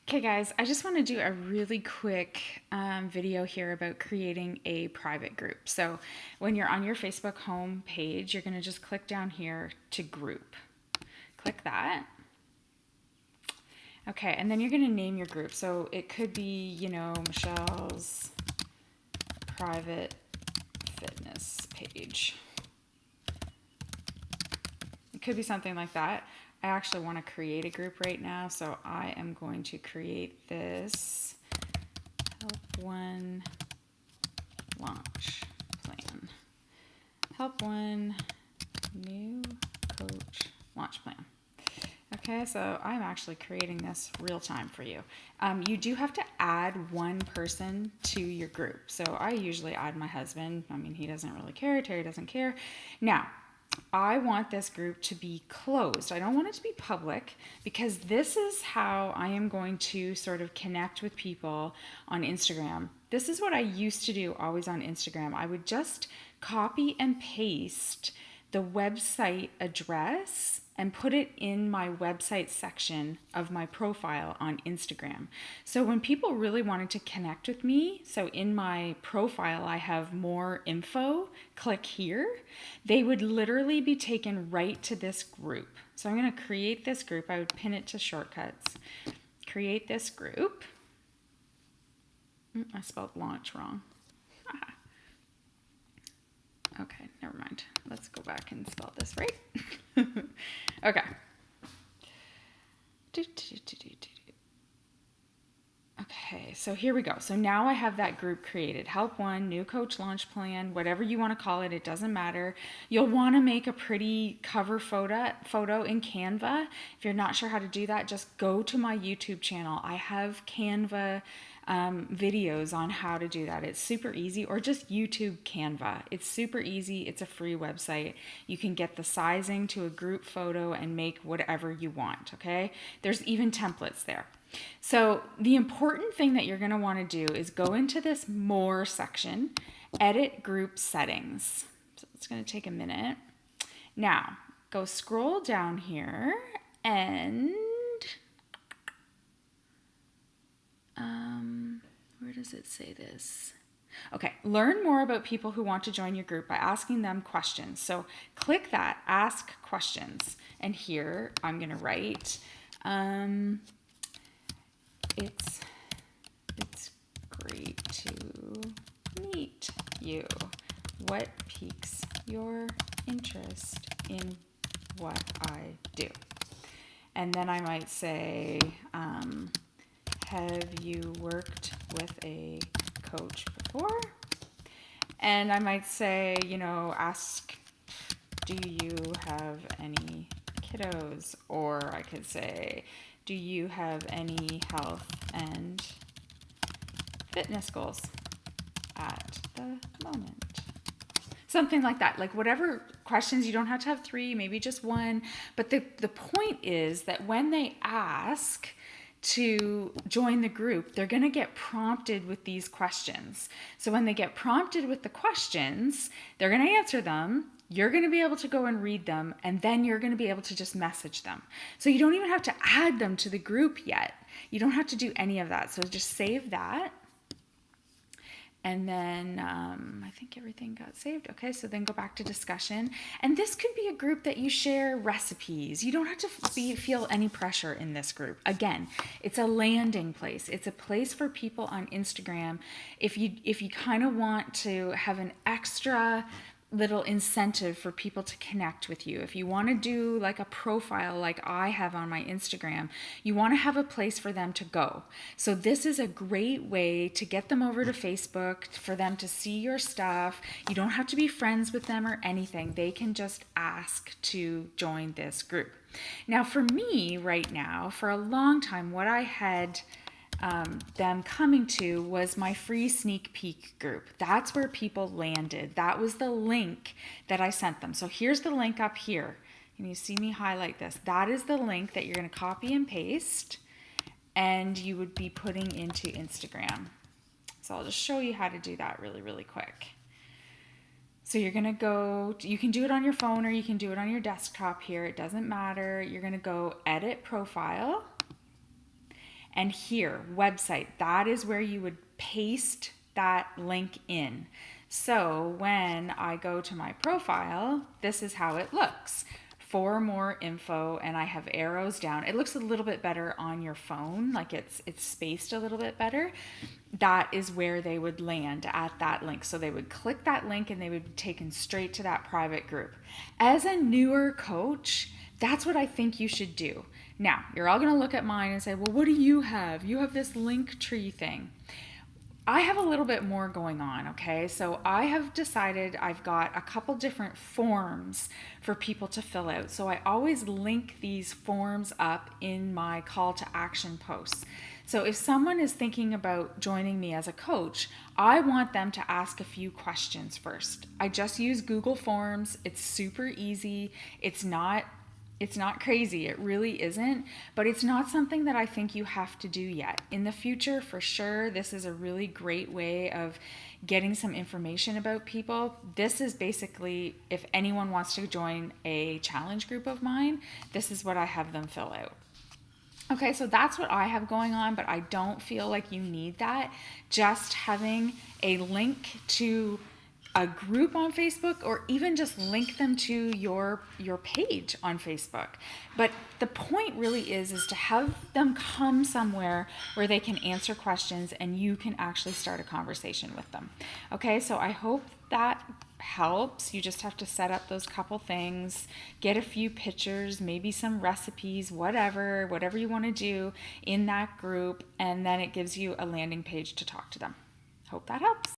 Okay, guys, I just want to do a really quick video here about creating a private group. So when you're on your Facebook home page, you're going to just click down here to group. Click that. Okay, and then you're going to name your group. So it could be, Michelle's private fitness page. It could be something like that. I actually want to create a group right now, so I am going to create this Help One launch plan. Help One new coach launch plan. Okay, so I'm actually creating this real time for you. You do have to add one person to your group. So I usually add my husband. I mean, he doesn't really care. Terry doesn't care. Now, I want this group to be closed. I don't want it to be public because this is how I am going to sort of connect with people on Instagram. This is what I used to do always on Instagram. I would just copy and paste the website address and put it in my website section of my profile on Instagram. So when people really wanted to connect with me, so in my profile I have more info, click here, they would literally be taken right to this group. So I'm going to create this group. I would pin it to shortcuts. Create this group. I spelled launch wrong. Okay, never mind. Let's go back and spell this right. Okay. Okay, so here we go. So now I have that group created. Help One, new coach launch plan, whatever you want to call it, it doesn't matter. You'll want to make a pretty cover photo in Canva. If you're not sure how to do that, just go to my YouTube channel. I have Canva videos on how to do that. It's super easy, or just YouTube Canva. It's super easy. It's a free website. You can get the sizing to a group photo and make whatever you want, okay? There's even templates there. So the important thing that you're going to want to do is go into this more section, edit group settings. So it's going to take a minute. Now, go scroll down here and where does it say this? Okay, learn more about people who want to join your group by asking them questions. So click that, ask questions. And here I'm going to write, it's great to meet you. What piques your interest in what I do? And then I might say, have you worked with a coach before? And I might say, ask, do you have any kiddos? Or I could say, do you have any health and fitness goals at the moment? Something like that. Like whatever questions, you don't have to have 3, maybe just 1. But the point is that when they ask to join the group, they're going to get prompted with these questions. So when they get prompted with the questions, they're going to answer them. You're going to be able to go and read them, and then you're going to be able to just message them. So you don't even have to add them to the group yet. You don't have to do any of that. So just save that. And then I think everything got saved. Okay, so then go back to discussion. And this could be a group that you share recipes. You don't have to feel any pressure in this group. Again, it's a landing place. It's a place for people on Instagram. If you kind of want to have an extra little incentive for people to connect with you. If you want to do like a profile like I have on my Instagram, you want to have a place for them to go. So this is a great way to get them over to Facebook, for them to see your stuff. You don't have to be friends with them or anything. They can just ask to join this group. Now for me right now, for a long time, what I had them coming to was my free sneak peek group. That's where people landed. That was the link that I sent them. So here's the link up here. And you see me highlight this. That is the link that you're going to copy and paste and you would be putting into Instagram. So I'll just show you how to do that really, really quick. So you're going to go, you can do it on your phone or you can do it on your desktop here. It doesn't matter. You're going to go edit profile. And here, website, that is where you would paste that link in. So when I go to my profile, this is how it looks. For more info, and I have arrows down. It looks a little bit better on your phone, like it's spaced a little bit better. That is where they would land, at that link. So they would click that link and they would be taken straight to that private group. As a newer coach, that's what I think you should do. Now, you're all going to look at mine and say, well, what do you have? You have this Linktree thing. I have a little bit more going on, okay? So I have decided I've got a couple different forms for people to fill out. So I always link these forms up in my call to action posts. So if someone is thinking about joining me as a coach, I want them to ask a few questions first. I just use Google Forms. It's super easy. It's not crazy. It really isn't, but it's not something that I think you have to do yet. In the future, for sure, this is a really great way of getting some information about people. This is basically, if anyone wants to join a challenge group of mine, this is what I have them fill out. Okay, so that's what I have going on, but I don't feel like you need that. Just having a link to a group on Facebook, or even just link them to your page on Facebook. But the point really is to have them come somewhere where they can answer questions and you can actually start a conversation with them. Okay, so I hope that helps. You just have to set up those couple things, get a few pictures, maybe some recipes, whatever you want to do in that group, and then it gives you a landing page to talk to them. Hope that helps.